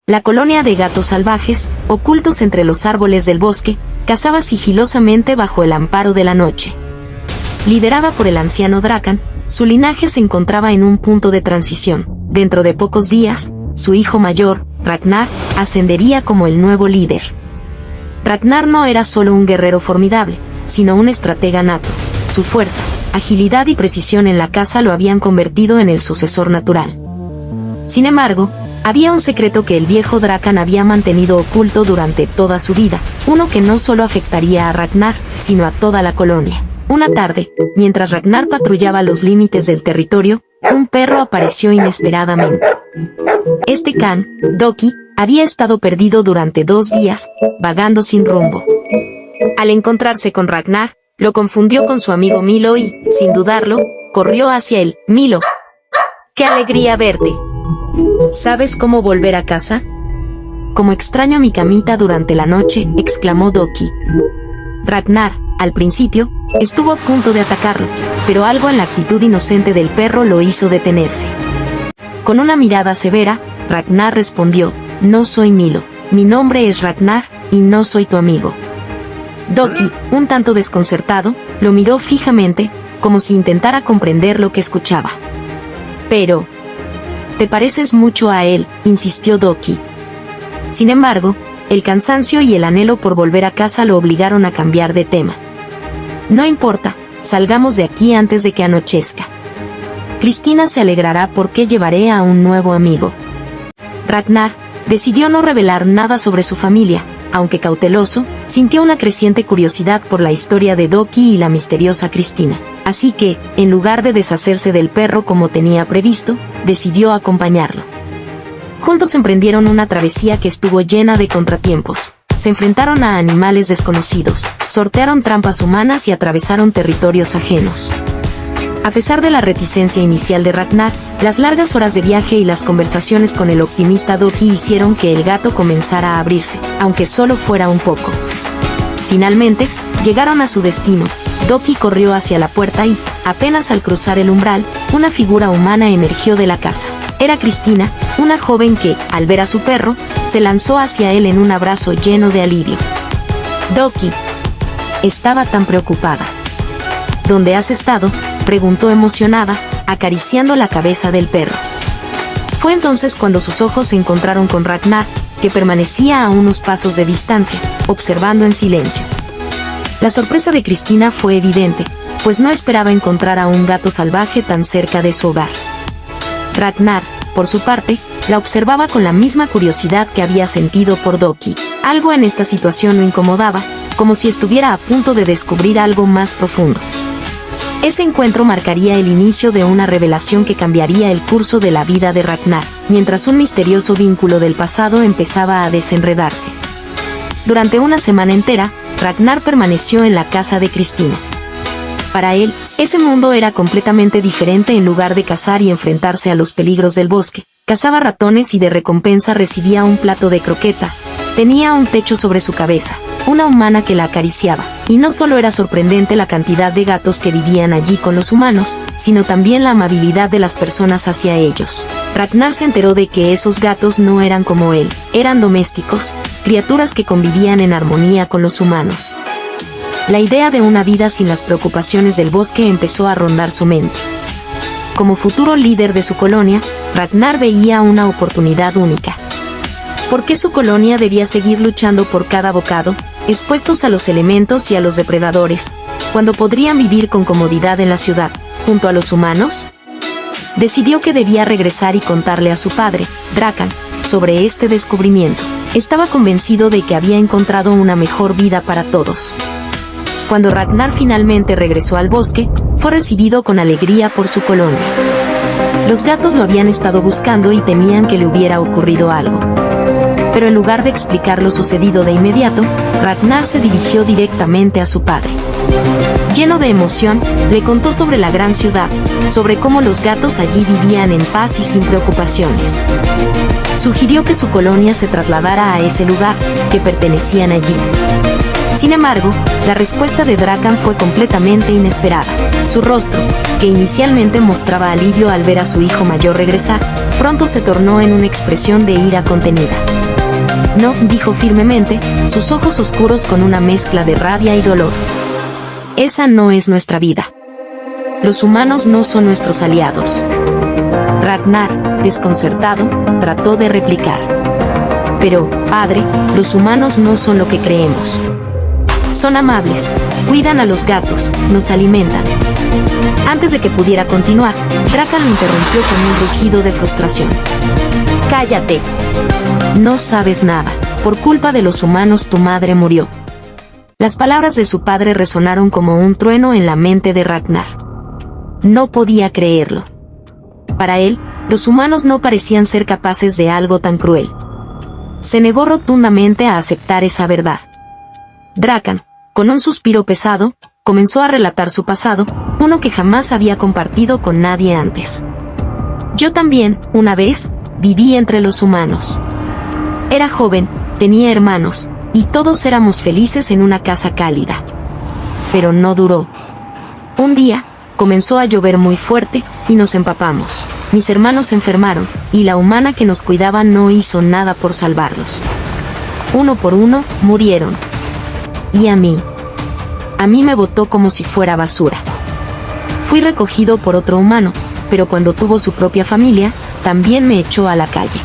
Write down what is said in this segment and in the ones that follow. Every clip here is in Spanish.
la colonia de gatos salvajes, ocultos entre los árboles del bosque, cazaba sigilosamente bajo el amparo de la noche. Liderada por el anciano Drakan, su linaje se encontraba en un punto de transición. Dentro de pocos días, su hijo mayor, Ragnar, ascendería como el nuevo líder. Ragnar no era solo un guerrero formidable, sino un estratega nato. Su fuerza, agilidad y precisión en la caza lo habían convertido en el sucesor natural. Sin embargo, había un secreto que el viejo Drakan había mantenido oculto durante toda su vida, uno que no solo afectaría a Ragnar, sino a toda la colonia. Una tarde, mientras Ragnar patrullaba los límites del territorio, un perro apareció inesperadamente. Este can, Doki, había estado perdido durante 2 días, vagando sin rumbo. Al encontrarse con Ragnar, lo confundió con su amigo Milo y, sin dudarlo, corrió hacia él. «Milo, qué alegría verte. ¿Sabes cómo volver a casa?» «Como extraño mi camita durante la noche», exclamó Doki. Ragnar, al principio, estuvo a punto de atacarlo, pero algo en la actitud inocente del perro lo hizo detenerse. Con una mirada severa, Ragnar respondió: «No soy Milo, mi nombre es Ragnar, y no soy tu amigo». Doki, un tanto desconcertado, lo miró fijamente, como si intentara comprender lo que escuchaba. «Pero te pareces mucho a él», insistió Doki. Sin embargo, el cansancio y el anhelo por volver a casa lo obligaron a cambiar de tema. «No importa, salgamos de aquí antes de que anochezca. Cristina se alegrará porque llevaré a un nuevo amigo». Ragnar decidió no revelar nada sobre su familia, aunque cauteloso, sintió una creciente curiosidad por la historia de Doki y la misteriosa Cristina. Así que, en lugar de deshacerse del perro como tenía previsto, decidió acompañarlo. Juntos emprendieron una travesía que estuvo llena de contratiempos. Se enfrentaron a animales desconocidos, sortearon trampas humanas y atravesaron territorios ajenos. A pesar de la reticencia inicial de Ragnar, las largas horas de viaje y las conversaciones con el optimista Doki hicieron que el gato comenzara a abrirse, aunque solo fuera un poco. Finalmente, llegaron a su destino. Doki corrió hacia la puerta y, apenas al cruzar el umbral, una figura humana emergió de la casa. Era Cristina, una joven que, al ver a su perro, se lanzó hacia él en un abrazo lleno de alivio. «Doki, estaba tan preocupada». «¿Dónde has estado?», preguntó emocionada, acariciando la cabeza del perro. Fue entonces cuando sus ojos se encontraron con Ragnar, que permanecía a unos pasos de distancia, observando en silencio. La sorpresa de Cristina fue evidente, pues no esperaba encontrar a un gato salvaje tan cerca de su hogar. Ragnar, por su parte, la observaba con la misma curiosidad que había sentido por Doki. Algo en esta situación lo incomodaba, como si estuviera a punto de descubrir algo más profundo. Ese encuentro marcaría el inicio de una revelación que cambiaría el curso de la vida de Ragnar, mientras un misterioso vínculo del pasado empezaba a desenredarse. Durante una semana entera, Ragnar permaneció en la casa de Cristina. Para él, ese mundo era completamente diferente. En lugar de cazar y enfrentarse a los peligros del bosque, cazaba ratones y de recompensa recibía un plato de croquetas. Tenía un techo sobre su cabeza, una humana que la acariciaba, y no solo era sorprendente la cantidad de gatos que vivían allí con los humanos, sino también la amabilidad de las personas hacia ellos. Ragnar se enteró de que esos gatos no eran como él, eran domésticos, criaturas que convivían en armonía con los humanos. La idea de una vida sin las preocupaciones del bosque empezó a rondar su mente. Como futuro líder de su colonia, Ragnar veía una oportunidad única. ¿Por qué su colonia debía seguir luchando por cada bocado, expuestos a los elementos y a los depredadores, cuando podrían vivir con comodidad en la ciudad, junto a los humanos? Decidió que debía regresar y contarle a su padre, Drakan, sobre este descubrimiento. Estaba convencido de que había encontrado una mejor vida para todos. Cuando Ragnar finalmente regresó al bosque, fue recibido con alegría por su colonia. Los gatos lo habían estado buscando y temían que le hubiera ocurrido algo. Pero en lugar de explicar lo sucedido de inmediato, Ragnar se dirigió directamente a su padre. Lleno de emoción, le contó sobre la gran ciudad, sobre cómo los gatos allí vivían en paz y sin preocupaciones. Sugirió que su colonia se trasladara a ese lugar, que pertenecían allí. Sin embargo, la respuesta de Drakan fue completamente inesperada. Su rostro, que inicialmente mostraba alivio al ver a su hijo mayor regresar, pronto se tornó en una expresión de ira contenida. No, dijo firmemente, sus ojos oscuros con una mezcla de rabia y dolor. Esa no es nuestra vida. Los humanos no son nuestros aliados. Ragnar, desconcertado, trató de replicar. Pero, padre, los humanos no son lo que creemos. Son amables, cuidan a los gatos, nos alimentan. Antes de que pudiera continuar, Drakan lo interrumpió con un rugido de frustración. ¡Cállate! No sabes nada. Por culpa de los humanos tu madre murió. Las palabras de su padre resonaron como un trueno en la mente de Ragnar. No podía creerlo. Para él, los humanos no parecían ser capaces de algo tan cruel. Se negó rotundamente a aceptar esa verdad. Drakan, con un suspiro pesado, comenzó a relatar su pasado, uno que jamás había compartido con nadie antes. Yo también, una vez, viví entre los humanos. Era joven, tenía hermanos, y todos éramos felices en una casa cálida. Pero no duró. Un día, comenzó a llover muy fuerte, y nos empapamos. Mis hermanos se enfermaron, y la humana que nos cuidaba no hizo nada por salvarlos. Uno por uno, murieron. Y a mí me botó como si fuera basura. Fui recogido por otro humano, pero cuando tuvo su propia familia, también me echó a la calle.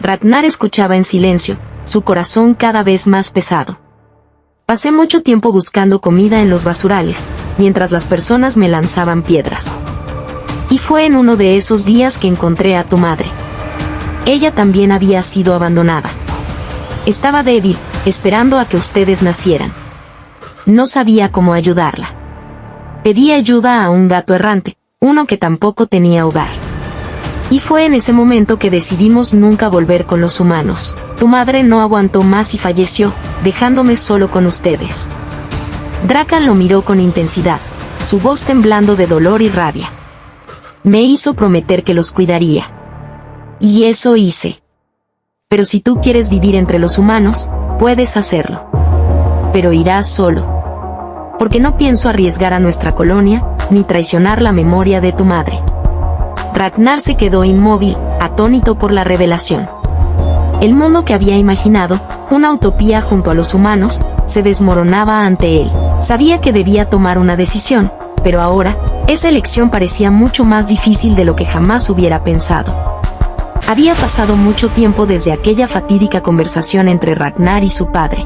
Ragnar escuchaba en silencio, su corazón cada vez más pesado. Pasé mucho tiempo buscando comida en los basurales, mientras las personas me lanzaban piedras. Y fue en uno de esos días que encontré a tu madre. Ella también había sido abandonada. Estaba débil, esperando a que ustedes nacieran. No sabía cómo ayudarla. Pedí ayuda a un gato errante, uno que tampoco tenía hogar. Y fue en ese momento que decidimos nunca volver con los humanos. Tu madre no aguantó más y falleció, dejándome solo con ustedes. Drakan lo miró con intensidad, su voz temblando de dolor y rabia. Me hizo prometer que los cuidaría. Y eso hice. Pero si tú quieres vivir entre los humanos, puedes hacerlo. Pero irás solo. Porque no pienso arriesgar a nuestra colonia, ni traicionar la memoria de tu madre. Ragnar se quedó inmóvil, atónito por la revelación. El mundo que había imaginado, una utopía junto a los humanos, se desmoronaba ante él. Sabía que debía tomar una decisión, pero ahora, esa elección parecía mucho más difícil de lo que jamás hubiera pensado. Había pasado mucho tiempo desde aquella fatídica conversación entre Ragnar y su padre.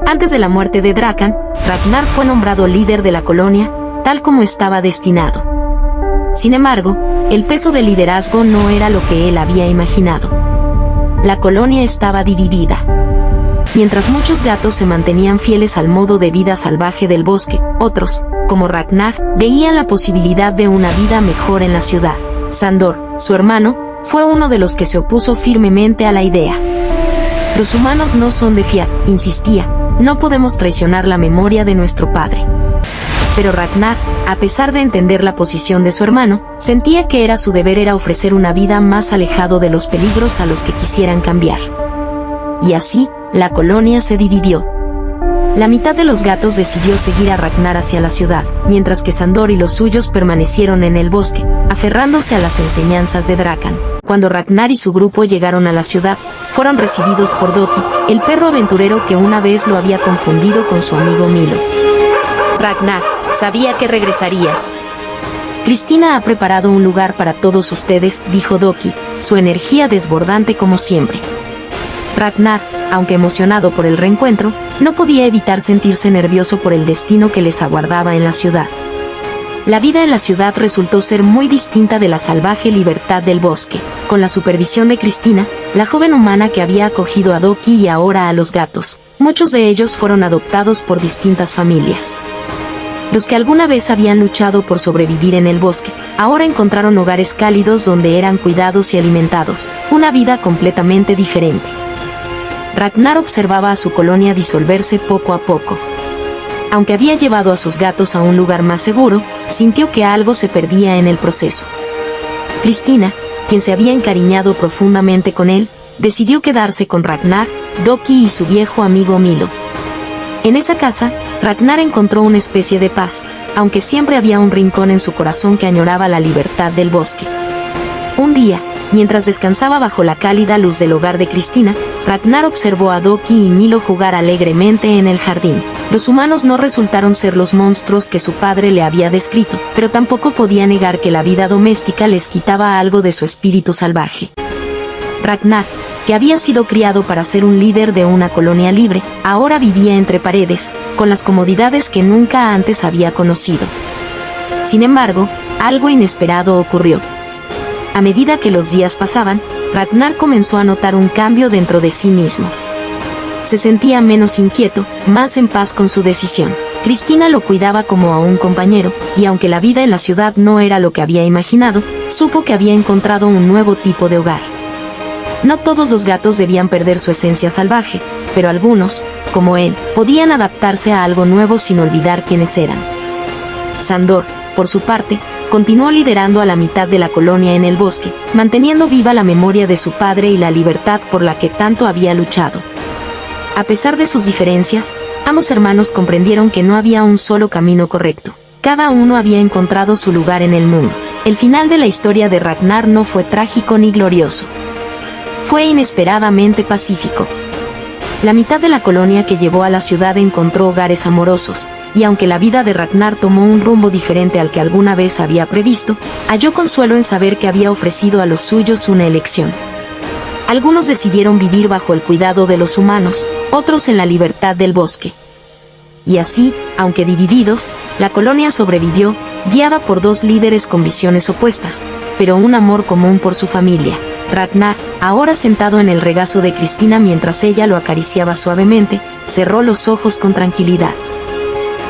Antes de la muerte de Drakan, Ragnar fue nombrado líder de la colonia, tal como estaba destinado. Sin embargo, el peso del liderazgo no era lo que él había imaginado. La colonia estaba dividida. Mientras muchos gatos se mantenían fieles al modo de vida salvaje del bosque, otros, como Ragnar, veían la posibilidad de una vida mejor en la ciudad. Sandor, su hermano, fue uno de los que se opuso firmemente a la idea. Los humanos no son de fiar, insistía, no podemos traicionar la memoria de nuestro padre. Pero Ragnar, a pesar de entender la posición de su hermano, sentía que era su deber ofrecer una vida más alejado de los peligros a los que quisieran cambiar. Y así, la colonia se dividió. La mitad de los gatos decidió seguir a Ragnar hacia la ciudad, mientras que Sandor y los suyos permanecieron en el bosque, aferrándose a las enseñanzas de Drakan. Cuando Ragnar y su grupo llegaron a la ciudad, fueron recibidos por Doki, el perro aventurero que una vez lo había confundido con su amigo Milo. Ragnar, sabía que regresarías. Cristina ha preparado un lugar para todos ustedes, dijo Doki, su energía desbordante como siempre. Ragnar, aunque emocionado por el reencuentro, no podía evitar sentirse nervioso por el destino que les aguardaba en la ciudad. La vida en la ciudad resultó ser muy distinta de la salvaje libertad del bosque. Con la supervisión de Cristina, la joven humana que había acogido a Doki y ahora a los gatos, muchos de ellos fueron adoptados por distintas familias. Los que alguna vez habían luchado por sobrevivir en el bosque, ahora encontraron hogares cálidos donde eran cuidados y alimentados, una vida completamente diferente. Ragnar observaba a su colonia disolverse poco a poco. Aunque había llevado a sus gatos a un lugar más seguro, sintió que algo se perdía en el proceso. Cristina, quien se había encariñado profundamente con él, decidió quedarse con Ragnar, Doki y su viejo amigo Milo. En esa casa, Ragnar encontró una especie de paz, aunque siempre había un rincón en su corazón que añoraba la libertad del bosque. Un día, Mientras descansaba bajo la cálida luz del hogar de Cristina, Ragnar observó a Doki y Milo jugar alegremente en el jardín. Los humanos no resultaron ser los monstruos que su padre le había descrito, pero tampoco podía negar que la vida doméstica les quitaba algo de su espíritu salvaje. Ragnar, que había sido criado para ser un líder de una colonia libre, ahora vivía entre paredes, con las comodidades que nunca antes había conocido. Sin embargo, algo inesperado ocurrió. A medida que los días pasaban, Ragnar comenzó a notar un cambio dentro de sí mismo. Se sentía menos inquieto, más en paz con su decisión. Cristina lo cuidaba como a un compañero, y aunque la vida en la ciudad no era lo que había imaginado, supo que había encontrado un nuevo tipo de hogar. No todos los gatos debían perder su esencia salvaje, pero algunos, como él, podían adaptarse a algo nuevo sin olvidar quiénes eran. Sandor, por su parte, continuó liderando a la mitad de la colonia en el bosque, manteniendo viva la memoria de su padre y la libertad por la que tanto había luchado. A pesar de sus diferencias, ambos hermanos comprendieron que no había un solo camino correcto. Cada uno había encontrado su lugar en el mundo. El final de la historia de Ragnar no fue trágico ni glorioso. Fue inesperadamente pacífico. La mitad de la colonia que llevó a la ciudad encontró hogares amorosos, y aunque la vida de Ragnar tomó un rumbo diferente al que alguna vez había previsto, halló consuelo en saber que había ofrecido a los suyos una elección. Algunos decidieron vivir bajo el cuidado de los humanos, otros en la libertad del bosque. Y así, aunque divididos, la colonia sobrevivió, guiada por dos líderes con visiones opuestas, pero un amor común por su familia. Ragnar, ahora sentado en el regazo de Cristina mientras ella lo acariciaba suavemente, cerró los ojos con tranquilidad.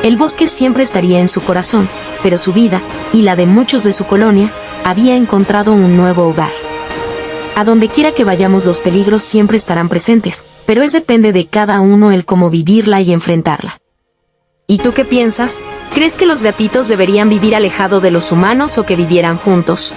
El bosque siempre estaría en su corazón, pero su vida, y la de muchos de su colonia, había encontrado un nuevo hogar. A donde quiera que vayamos los peligros siempre estarán presentes, pero depende de cada uno el cómo vivirla y enfrentarla. ¿Y tú qué piensas? ¿Crees que los gatitos deberían vivir alejado de los humanos o que vivieran juntos?